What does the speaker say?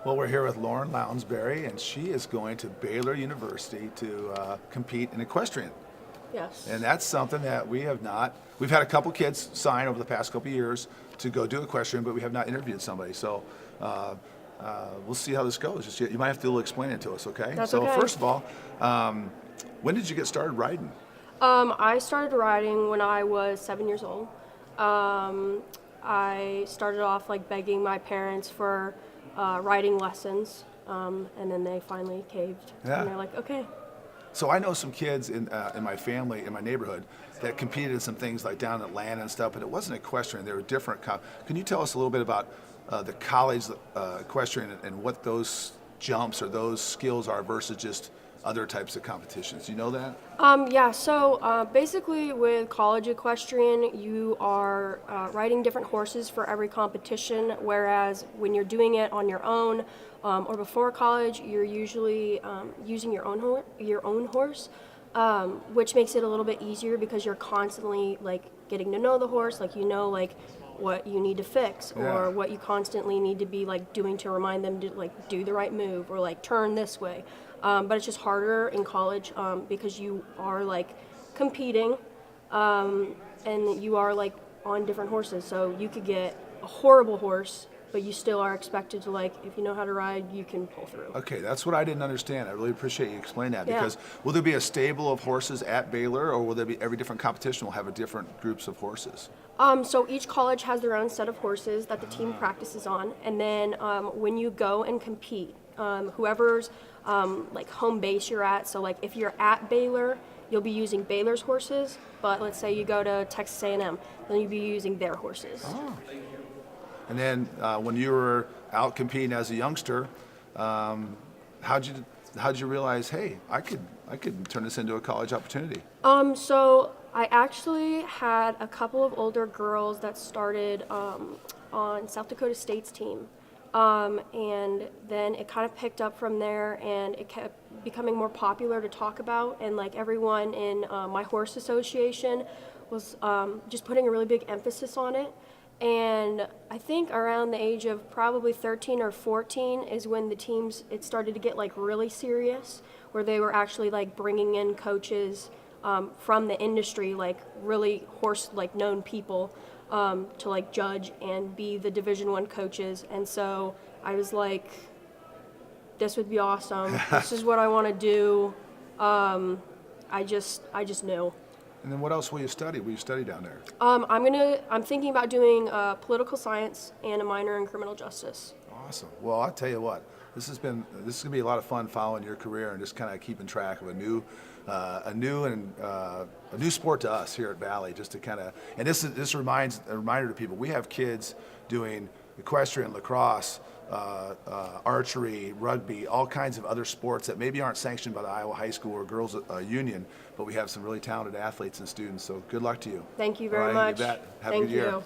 Well, we're here with Lauren Lounsbury, and she is going to Baylor University to compete in equestrian. Yes. And that's something that we have not. We've had a couple kids sign over the past couple of years to go do equestrian, but we have not interviewed somebody. So we'll see how this goes. Just, you might have to explain it to us, okay? That's so okay. First of all, when did you get started riding? I started riding when I was 7 years old. I started off like begging my parents for riding lessons, and then they finally caved. Yeah. And they're like, okay. So I know some kids in my family, in my neighborhood, that competed in some things like down in Atlanta and stuff, but it wasn't equestrian. They were different. Can you tell us a little bit about the college equestrian and what those jumps or those skills are versus just other types of competitions? Do you know that? Yeah, so basically with college equestrian, you are riding different horses for every competition, whereas when you're doing it on your own or before college, you're usually using your own horse, which makes it a little bit easier because you're constantly like getting to know the horse, like like what you need to fix or what you constantly need to be like doing to remind them to like do the right move or like turn this way. But it's just harder in college because you are like competing and you are like on different horses. So you could get a horrible horse, but you still are expected to like, if you know how to ride, you can pull through. Okay, that's what I didn't understand. I really appreciate you explaining that Yeah. because will there be a stable of horses at Baylor, or will there be every different competition will have a different groups of horses? So each college has their own set of horses that the team practices on, and then when you go and compete, whoever's like home base you're at, so like if you're at Baylor, you'll be using Baylor's horses, but let's say you go to Texas A&M, then you'll be using their horses. Oh. And then when you were out competing as a youngster, how'd you realize, hey, I could turn this into a college opportunity? So I actually had a couple of older girls that started on South Dakota State's team. And then it kind of picked up from there, and it kept becoming more popular to talk about, and like everyone in my horse association was just putting a really big emphasis on it. And I think around the age of probably 13 or 14 is when it started to get like really serious, where they were actually like bringing in coaches from the industry, like really horse like known people to like judge and be the Division I coaches. And so I was like, this would be awesome. This is what I want to do. I just knew. And then what else will you study? Will you study down there? I'm thinking about doing political science and a minor in criminal justice. Awesome. Well, I'll tell you what. This is gonna be a lot of fun following your career and just kind of keeping track of a new sport to us here at Valley. Just to kind of, and this reminds a reminder to people. We have kids doing equestrian, lacrosse, archery, rugby, all kinds of other sports that maybe aren't sanctioned by the Iowa High School or Girls Union, but we have some really talented athletes and students. So good luck to you. Thank you very All right, much. you bet. Have a Thank good year. you.